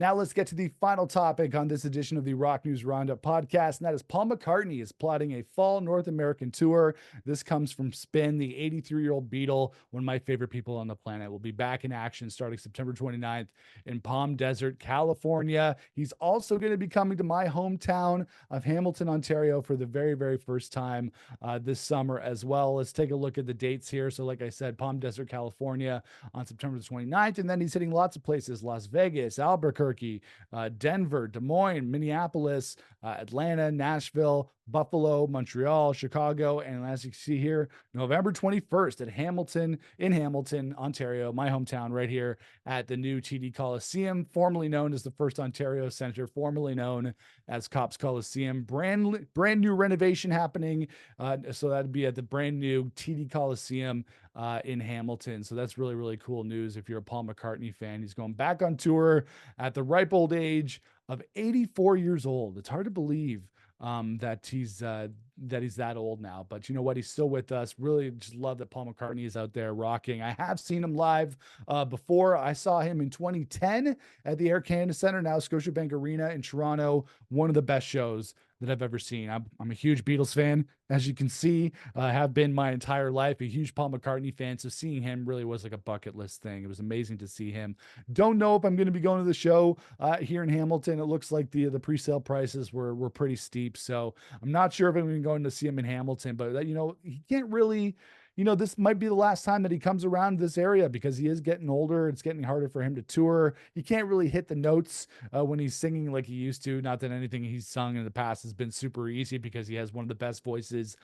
Now let's get to the final topic on this edition of the Rock News Roundup podcast, and that is Paul McCartney is plotting a fall North American tour. This comes from Spin. The 83-year-old Beatle, one of my favorite people on the planet, will be back in action starting September 29th in Palm Desert, California. He's also going to be coming to my hometown of Hamilton, Ontario for the very, very first time this summer as well. Let's take a look at the dates here. So like I said, Palm Desert, California on September the 29th, and then he's hitting lots of places: Las Vegas, Albuquerque, Denver, Des Moines, Minneapolis, Atlanta, Nashville, Buffalo, Montreal, Chicago, and as you can see here, November 21st at in Hamilton, Ontario, my hometown, right here at the new TD Coliseum, formerly known as the First Ontario Centre, formerly known as Cops Coliseum. Brand new renovation happening, so that'd be at the brand new TD Coliseum in Hamilton. So that's really, really cool news if you're a Paul McCartney fan. He's going back on tour at the ripe old age of 84 years old. It's hard to believe that he's that old now, but you know what? He's still with us. Really just love that Paul McCartney is out there rocking. I have seen him live before. I saw him in 2010 at the Air Canada Centre, now Scotiabank Arena in Toronto. One of the best shows that I've ever seen. I'm a huge Beatles fan, as you can see. Have been my entire life, a huge Paul McCartney fan. So seeing him really was like a bucket list thing. It was amazing to see him. Don't know if I'm going to be going to the show here in Hamilton. It looks like the pre-sale prices were pretty steep, so I'm not sure if I'm going to see him in Hamilton. But he can't really. This might be the last time that he comes around this area because he is getting older. It's getting harder for him to tour. He can't really hit the notes when he's singing like he used to. Not that anything he's sung in the past has been super easy because he has one of the best voices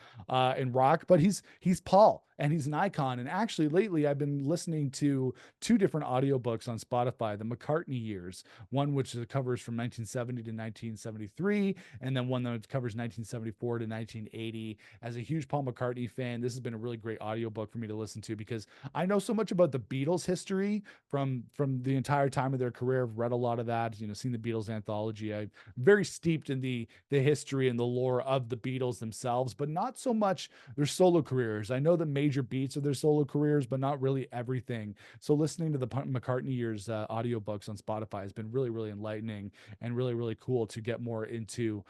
in rock, but he's Paul and he's an icon. And actually lately I've been listening to two different audiobooks on Spotify, the McCartney years, one which covers from 1970 to 1973, and then one that covers 1974 to 1980. As a huge Paul McCartney fan, this has been a really great audiobook for me to listen to because I know so much about the Beatles history from the entire time of their career. I've read a lot of that, seen the Beatles anthology. I'm very steeped in the history and the lore of the Beatles themselves, but not so much their solo careers. I know the major beats of their solo careers, but not really everything. So listening to the McCartney years audiobooks on Spotify has been really, really enlightening and really, really cool to get more into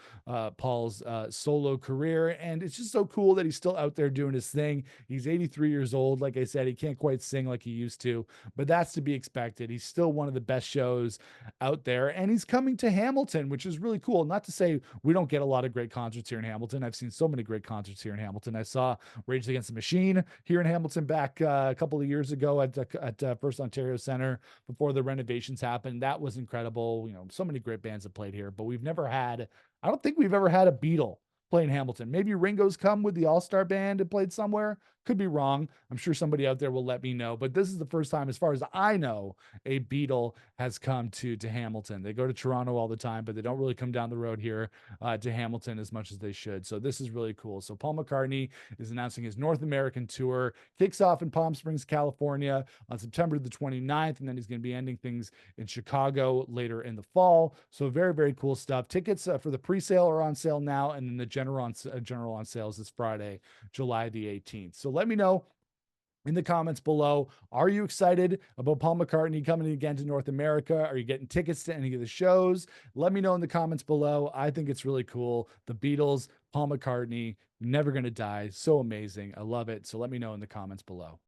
Paul's solo career. And it's just so cool that he's still out there doing his thing. He's 83 years old. Like I said, he can't quite sing like he used to, but that's to be expected. He's still one of the best shows out there, and he's coming to Hamilton, which is really cool. Not to say we don't get a lot of great concerts here in Hamilton. I've seen so many great concerts here in Hamilton. I saw Rage Against the Machine here in Hamilton back a couple of years ago at First Ontario Centre before the renovations happened. That was incredible. So many great bands have played here, but I don't think we've ever had a Beatle play in Hamilton. Maybe Ringo's come with the All-Star Band and played somewhere. Could be wrong. I'm sure somebody out there will let me know. But this is the first time, as far as I know, a Beatle has come to Hamilton. They go to Toronto all the time, but they don't really come down the road here to Hamilton as much as they should. So this is really cool. So Paul McCartney is announcing his North American tour. Kicks off in Palm Springs, California on September the 29th, and then he's going to be ending things in Chicago later in the fall. So very, very cool stuff. Tickets for the pre-sale are on sale now, and then the general on sales this Friday, July the 18th. So let me know in the comments below. Are you excited about Paul McCartney coming again to North America? Are you getting tickets to any of the shows? Let me know in the comments below. I think it's really cool. The Beatles, Paul McCartney, never gonna die. So amazing. I love it. So let me know in the comments below.